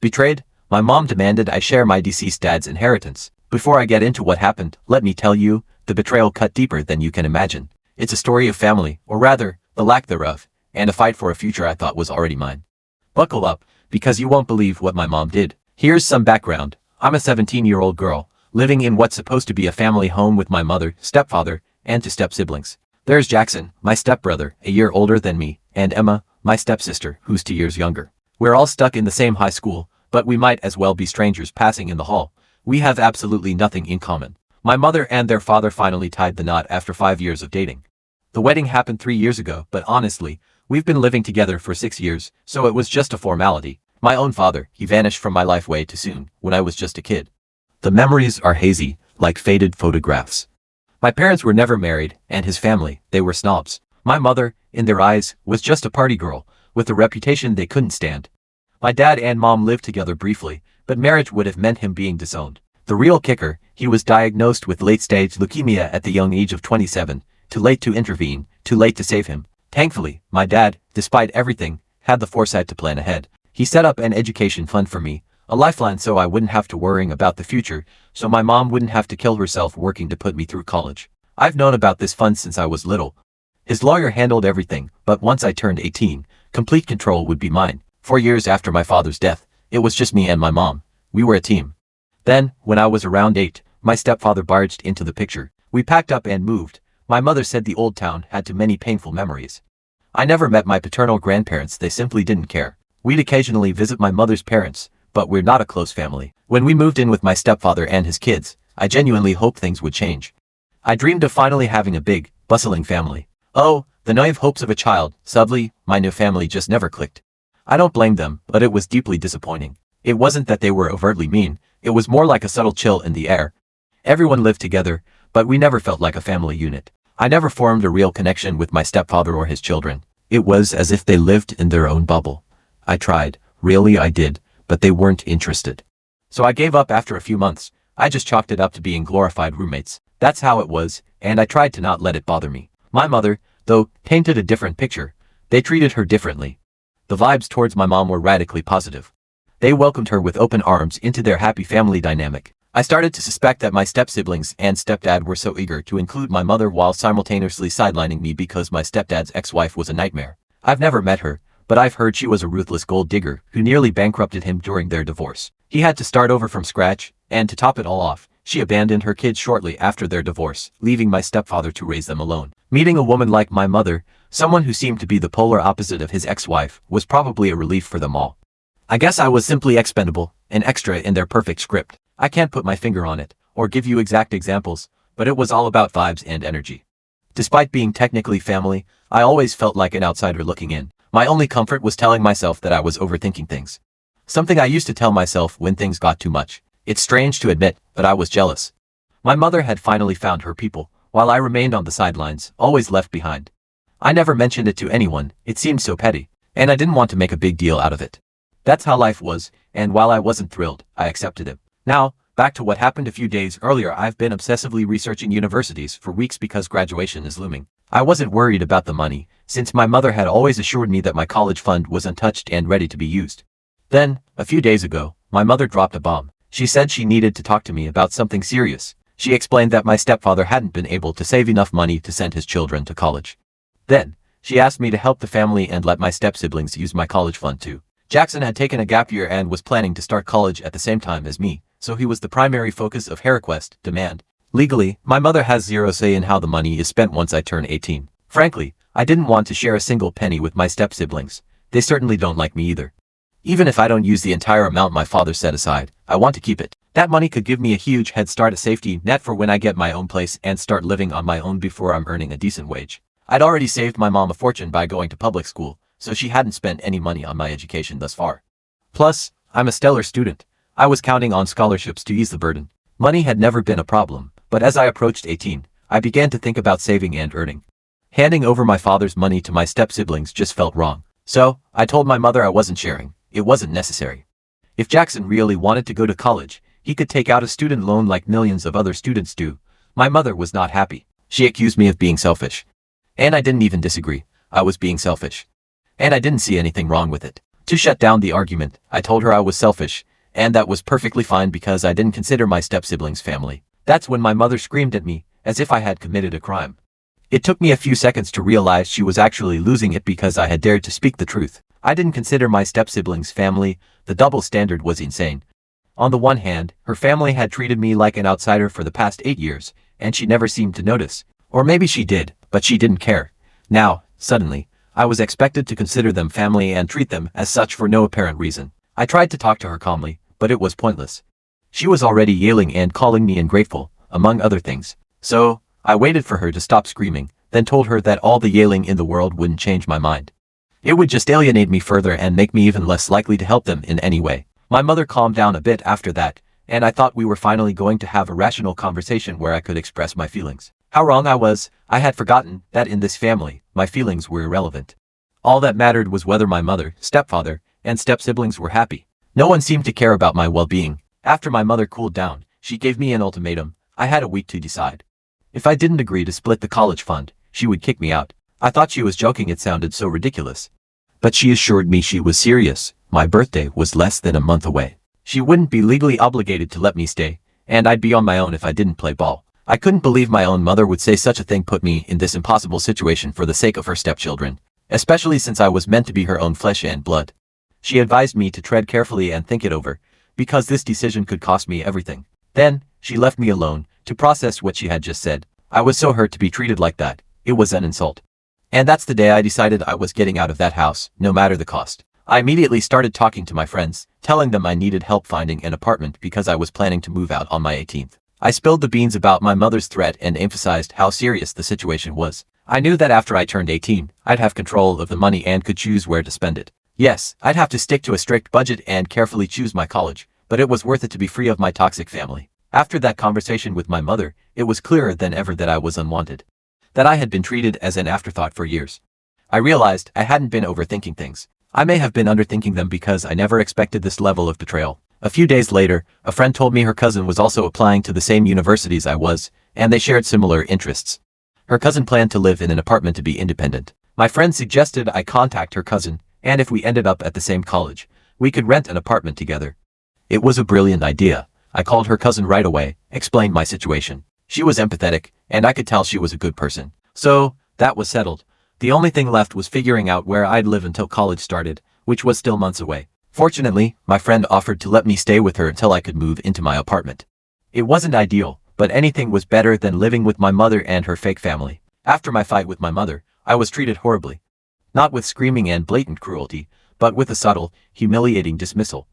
Betrayed, my mom demanded I share my deceased dad's inheritance. Before I get into what happened, let me tell you, the betrayal cut deeper than you can imagine. It's a story of family, or rather, the lack thereof, and a fight for a future I thought was already mine. Buckle up, because you won't believe what my mom did. Here's some background. I'm a 17-year-old girl, living in what's supposed to be a family home with my mother, stepfather, and 2 step-siblings. There's Jackson, my stepbrother, a year older than me, and Emma, my stepsister, who's 2 years younger. We're all stuck in the same high school, but we might as well be strangers passing in the hall. We have absolutely nothing in common. My mother and their father finally tied the knot after 5 years of dating. The wedding happened 3 years ago, but honestly, we've been living together for 6 years, so it was just a formality. My own father, he vanished from my life way too soon, when I was just a kid. The memories are hazy, like faded photographs. My parents were never married, and his family, they were snobs. My mother, in their eyes, was just a party girl, with a reputation they couldn't stand. My dad and mom lived together briefly, but marriage would have meant him being disowned. The real kicker, he was diagnosed with late-stage leukemia at the young age of 27, too late to intervene, too late to save him. Thankfully, my dad, despite everything, had the foresight to plan ahead. He set up an education fund for me, a lifeline so I wouldn't have to worry about the future, so my mom wouldn't have to kill herself working to put me through college. I've known about this fund since I was little. His lawyer handled everything, but once I turned 18, complete control would be mine. 4 years after my father's death, it was just me and my mom. We were a team. Then, when I was around 8, my stepfather barged into the picture. We packed up and moved. My mother said the old town had too many painful memories. I never met my paternal grandparents, they simply didn't care. We'd occasionally visit my mother's parents, but we're not a close family. When we moved in with my stepfather and his kids, I genuinely hoped things would change. I dreamed of finally having a big, bustling family. Oh, the naive hopes of a child. Sadly, my new family just never clicked. I don't blame them, but it was deeply disappointing. It wasn't that they were overtly mean, it was more like a subtle chill in the air. Everyone lived together, but we never felt like a family unit. I never formed a real connection with my stepfather or his children. It was as if they lived in their own bubble. I tried, really I did, but they weren't interested. So I gave up after a few months. I just chalked it up to being glorified roommates. That's how it was, and I tried to not let it bother me. My mother, though, painted a different picture. They treated her differently. The vibes towards my mom were radically positive. They welcomed her with open arms into their happy family dynamic. I started to suspect that my step-siblings and stepdad were so eager to include my mother while simultaneously sidelining me because my stepdad's ex-wife was a nightmare. I've never met her, but I've heard she was a ruthless gold digger who nearly bankrupted him during their divorce. He had to start over from scratch, and to top it all off, she abandoned her kids shortly after their divorce, leaving my stepfather to raise them alone. Meeting a woman like my mother, someone who seemed to be the polar opposite of his ex-wife, was probably a relief for them all. I guess I was simply expendable, an extra in their perfect script. I can't put my finger on it, or give you exact examples, but it was all about vibes and energy. Despite being technically family, I always felt like an outsider looking in. My only comfort was telling myself that I was overthinking things. Something I used to tell myself when things got too much. It's strange to admit, but I was jealous. My mother had finally found her people, while I remained on the sidelines, always left behind. I never mentioned it to anyone, it seemed so petty, and I didn't want to make a big deal out of it. That's how life was, and while I wasn't thrilled, I accepted it. Now, back to what happened a few days earlier. I've been obsessively researching universities for weeks because graduation is looming. I wasn't worried about the money, since my mother had always assured me that my college fund was untouched and ready to be used. Then, a few days ago, my mother dropped a bomb. She said she needed to talk to me about something serious. She explained that my stepfather hadn't been able to save enough money to send his children to college. Then, she asked me to help the family and let my step-siblings use my college fund too. Jackson had taken a gap year and was planning to start college at the same time as me, so he was the primary focus of her request, demand. Legally, my mother has zero say in how the money is spent once I turn 18. Frankly, I didn't want to share a single penny with my step-siblings. They certainly don't like me either. Even if I don't use the entire amount my father set aside, I want to keep it. That money could give me a huge head start, a safety net for when I get my own place and start living on my own before I'm earning a decent wage. I'd already saved my mom a fortune by going to public school, so she hadn't spent any money on my education thus far. Plus, I'm a stellar student. I was counting on scholarships to ease the burden. Money had never been a problem, but as I approached 18, I began to think about saving and earning. Handing over my father's money to my step-siblings just felt wrong. So, I told my mother I wasn't sharing. It wasn't necessary. If Jackson really wanted to go to college, he could take out a student loan like millions of other students do. My mother was not happy. She accused me of being selfish. And I didn't even disagree. I was being selfish. And I didn't see anything wrong with it. To shut down the argument, I told her I was selfish, and that was perfectly fine because I didn't consider my step-siblings family. That's when my mother screamed at me, as if I had committed a crime. It took me a few seconds to realize she was actually losing it because I had dared to speak the truth. I didn't consider my step-siblings family. The double standard was insane. On the one hand, her family had treated me like an outsider for the past 8 years, and she never seemed to notice. Or maybe she did, but she didn't care. Now, suddenly, I was expected to consider them family and treat them as such for no apparent reason. I tried to talk to her calmly, but it was pointless. She was already yelling and calling me ungrateful, among other things. So, I waited for her to stop screaming, then told her that all the yelling in the world wouldn't change my mind. It would just alienate me further and make me even less likely to help them in any way. My mother calmed down a bit after that, and I thought we were finally going to have a rational conversation where I could express my feelings. How wrong I was. I had forgotten that in this family, my feelings were irrelevant. All that mattered was whether my mother, stepfather, and step-siblings were happy. No one seemed to care about my well-being. After my mother cooled down, she gave me an ultimatum. I had a week to decide. If I didn't agree to split the college fund, she would kick me out. I thought she was joking, it sounded so ridiculous. But she assured me she was serious. My birthday was less than a month away. She wouldn't be legally obligated to let me stay, and I'd be on my own if I didn't play ball. I couldn't believe my own mother would say such a thing, put me in this impossible situation for the sake of her stepchildren, especially since I was meant to be her own flesh and blood. She advised me to tread carefully and think it over, because this decision could cost me everything. Then, she left me alone to process what she had just said. I was so hurt to be treated like that. It was an insult. And that's the day I decided I was getting out of that house, no matter the cost. I immediately started talking to my friends, telling them I needed help finding an apartment because I was planning to move out on my 18th. I spilled the beans about my mother's threat and emphasized how serious the situation was. I knew that after I turned 18, I'd have control of the money and could choose where to spend it. Yes, I'd have to stick to a strict budget and carefully choose my college, but it was worth it to be free of my toxic family. After that conversation with my mother, it was clearer than ever that I was unwanted. That I had been treated as an afterthought for years. I realized I hadn't been overthinking things. I may have been underthinking them because I never expected this level of betrayal. A few days later, a friend told me her cousin was also applying to the same universities I was, and they shared similar interests. Her cousin planned to live in an apartment to be independent. My friend suggested I contact her cousin, and if we ended up at the same college, we could rent an apartment together. It was a brilliant idea. I called her cousin right away, explained my situation. She was empathetic, and I could tell she was a good person. So, that was settled. The only thing left was figuring out where I'd live until college started, which was still months away. Fortunately, my friend offered to let me stay with her until I could move into my apartment. It wasn't ideal, but anything was better than living with my mother and her fake family. After my fight with my mother, I was treated horribly. Not with screaming and blatant cruelty, but with a subtle, humiliating dismissal.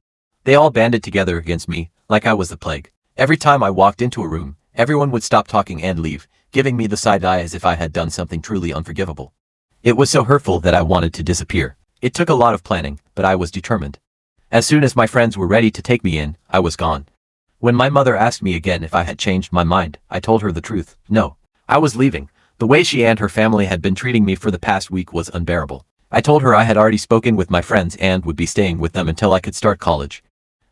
They all banded together against me, like I was the plague. Every time I walked into a room, everyone would stop talking and leave, giving me the side eye as if I had done something truly unforgivable. It was so hurtful that I wanted to disappear. It took a lot of planning, but I was determined. As soon as my friends were ready to take me in, I was gone. When my mother asked me again if I had changed my mind, I told her the truth. No. I was leaving. The way she and her family had been treating me for the past week was unbearable. I told her I had already spoken with my friends and would be staying with them until I could start college.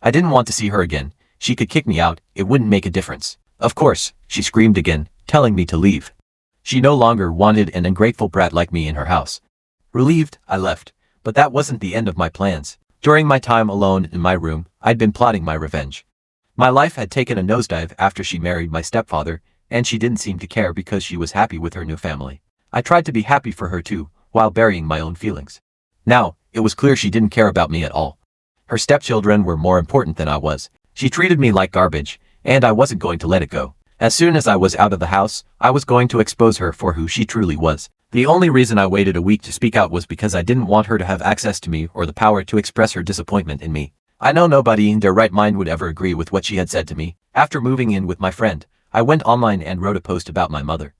I didn't want to see her again. She could kick me out, it wouldn't make a difference. Of course, she screamed again, telling me to leave. She no longer wanted an ungrateful brat like me in her house. Relieved, I left. But that wasn't the end of my plans. During my time alone in my room, I'd been plotting my revenge. My life had taken a nosedive after she married my stepfather, and she didn't seem to care because she was happy with her new family. I tried to be happy for her too, while burying my own feelings. Now, it was clear she didn't care about me at all. Her stepchildren were more important than I was. She treated me like garbage, and I wasn't going to let it go. As soon as I was out of the house, I was going to expose her for who she truly was. The only reason I waited a week to speak out was because I didn't want her to have access to me or the power to express her disappointment in me. I know nobody in their right mind would ever agree with what she had said to me. After moving in with my friend, I went online and wrote a post about my mother.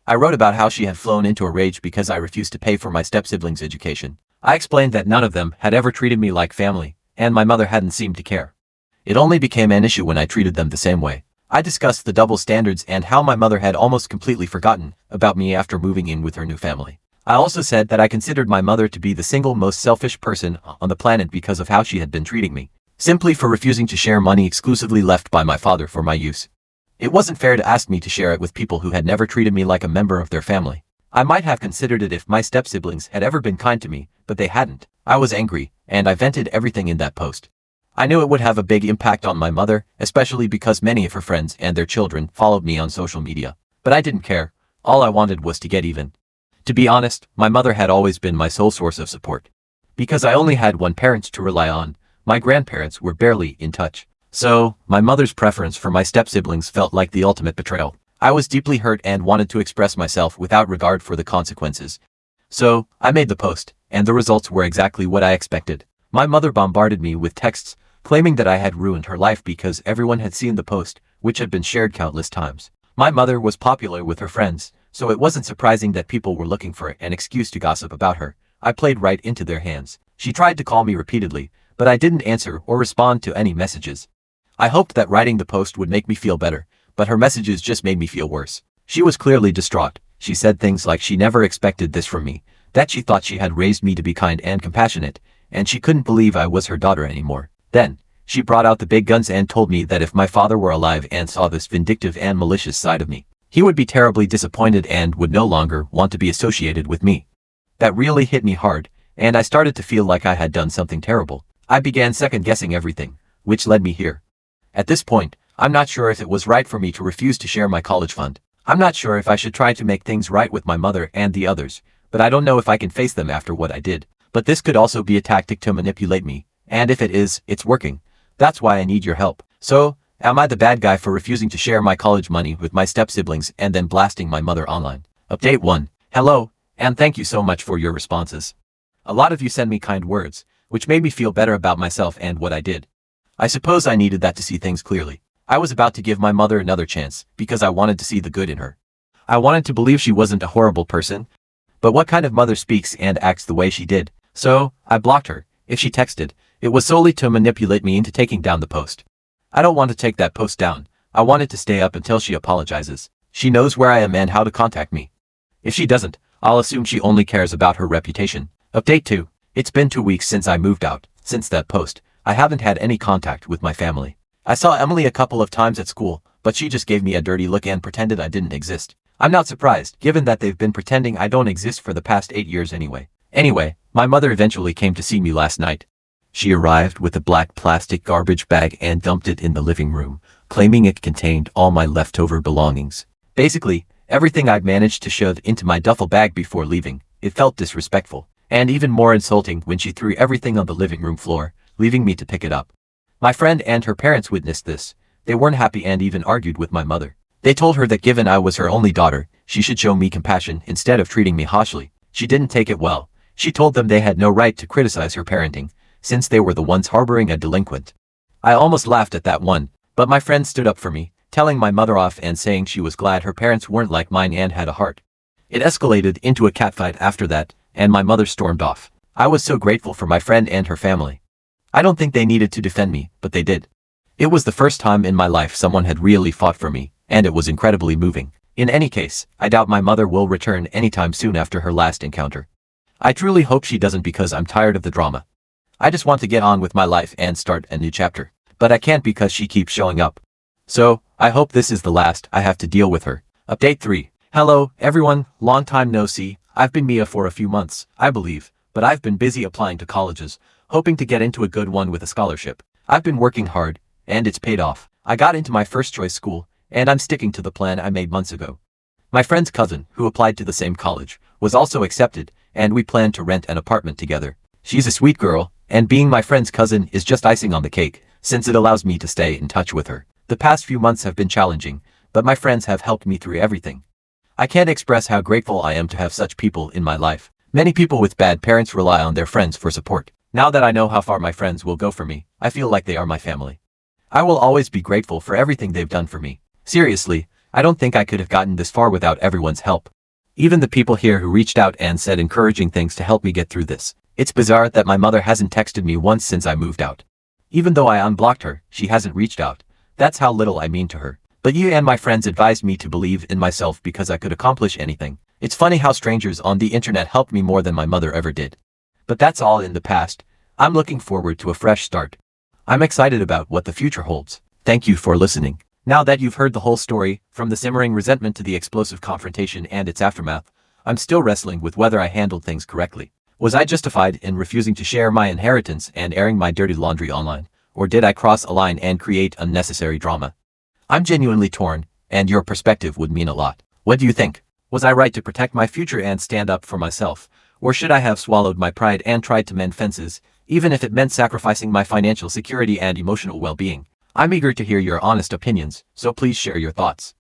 I wrote about how she had flown into a rage because I refused to pay for my step-siblings' education. I explained that none of them had ever treated me like family, and my mother hadn't seemed to care. It only became an issue when I treated them the same way. I discussed the double standards and how my mother had almost completely forgotten about me after moving in with her new family. I also said that I considered my mother to be the single most selfish person on the planet because of how she had been treating me, simply for refusing to share money exclusively left by my father for my use. It wasn't fair to ask me to share it with people who had never treated me like a member of their family. I might have considered it if my step-siblings had ever been kind to me, but they hadn't. I was angry, and I vented everything in that post. I knew it would have a big impact on my mother, especially because many of her friends and their children followed me on social media. But I didn't care. All I wanted was to get even. To be honest, my mother had always been my sole source of support. Because I only had one parent to rely on, my grandparents were barely in touch. So, my mother's preference for my step-siblings felt like the ultimate betrayal. I was deeply hurt and wanted to express myself without regard for the consequences. So, I made the post, and the results were exactly what I expected. My mother bombarded me with texts, claiming that I had ruined her life because everyone had seen the post, which had been shared countless times. My mother was popular with her friends, so it wasn't surprising that people were looking for an excuse to gossip about her. I played right into their hands. She tried to call me repeatedly, but I didn't answer or respond to any messages. I hoped that writing the post would make me feel better, but her messages just made me feel worse. She was clearly distraught. She said things like she never expected this from me, that she thought she had raised me to be kind and compassionate, and she couldn't believe I was her daughter anymore. Then, she brought out the big guns and told me that if my father were alive and saw this vindictive and malicious side of me, he would be terribly disappointed and would no longer want to be associated with me. That really hit me hard, and I started to feel like I had done something terrible. I began second-guessing everything, which led me here. At this point, I'm not sure if it was right for me to refuse to share my college fund. I'm not sure if I should try to make things right with my mother and the others, but I don't know if I can face them after what I did. But this could also be a tactic to manipulate me, and if it is, it's working. That's why I need your help. So, am I the bad guy for refusing to share my college money with my step-siblings and then blasting my mother online? Update 1. Hello, and thank you so much for your responses. A lot of you send me kind words, which made me feel better about myself and what I did. I suppose I needed that to see things clearly. I was about to give my mother another chance, because I wanted to see the good in her. I wanted to believe she wasn't a horrible person. But what kind of mother speaks and acts the way she did? So, I blocked her. If she texted, it was solely to manipulate me into taking down the post. I don't want to take that post down. I want it to stay up until she apologizes. She knows where I am and how to contact me. If she doesn't, I'll assume she only cares about her reputation. Update 2. It's been 2 weeks since I moved out. Since that post, I haven't had any contact with my family. I saw Emily a couple of times at school, but she just gave me a dirty look and pretended I didn't exist. I'm not surprised, given that they've been pretending I don't exist for the past 8 years anyway. Anyway, my mother eventually came to see me last night. She arrived with a black plastic garbage bag and dumped it in the living room, claiming it contained all my leftover belongings. Basically, everything I'd managed to shove into my duffel bag before leaving. It felt disrespectful, and even more insulting when she threw everything on the living room floor, leaving me to pick it up. My friend and her parents witnessed this. They weren't happy and even argued with my mother. They told her that given I was her only daughter, she should show me compassion instead of treating me harshly. She didn't take it well. She told them they had no right to criticize her parenting, since they were the ones harboring a delinquent. I almost laughed at that one, but my friend stood up for me, telling my mother off and saying she was glad her parents weren't like mine and had a heart. It escalated into a catfight after that, and my mother stormed off. I was so grateful for my friend and her family. I don't think they needed to defend me, but they did. It was the first time in my life someone had really fought for me, and it was incredibly moving. In any case, I doubt my mother will return anytime soon after her last encounter. I truly hope she doesn't because I'm tired of the drama. I just want to get on with my life and start a new chapter, but I can't because she keeps showing up. So, I hope this is the last I have to deal with her. Update 3. Hello, everyone, long time no see. I've been Mia for a few months, I believe, but I've been busy applying to colleges, hoping to get into a good one with a scholarship. I've been working hard, and it's paid off. I got into my first choice school, and I'm sticking to the plan I made months ago. My friend's cousin, who applied to the same college, was also accepted, and we plan to rent an apartment together. She's a sweet girl, and being my friend's cousin is just icing on the cake, since it allows me to stay in touch with her. The past few months have been challenging, but my friends have helped me through everything. I can't express how grateful I am to have such people in my life. Many people with bad parents rely on their friends for support. Now that I know how far my friends will go for me, I feel like they are my family. I will always be grateful for everything they've done for me. Seriously, I don't think I could have gotten this far without everyone's help. Even the people here who reached out and said encouraging things to help me get through this. It's bizarre that my mother hasn't texted me once since I moved out. Even though I unblocked her, she hasn't reached out. That's how little I mean to her. But you and my friends advised me to believe in myself because I could accomplish anything. It's funny how strangers on the internet helped me more than my mother ever did. But that's all in the past. I'm looking forward to a fresh start. I'm excited about what the future holds. Thank you for listening. Now that you've heard the whole story, from the simmering resentment to the explosive confrontation and its aftermath, I'm still wrestling with whether I handled things correctly. Was I justified in refusing to share my inheritance and airing my dirty laundry online? Or did I cross a line and create unnecessary drama? I'm genuinely torn, and your perspective would mean a lot. What do you think? Was I right to protect my future and stand up for myself? Or should I have swallowed my pride and tried to mend fences, even if it meant sacrificing my financial security and emotional well-being? I'm eager to hear your honest opinions, so please share your thoughts.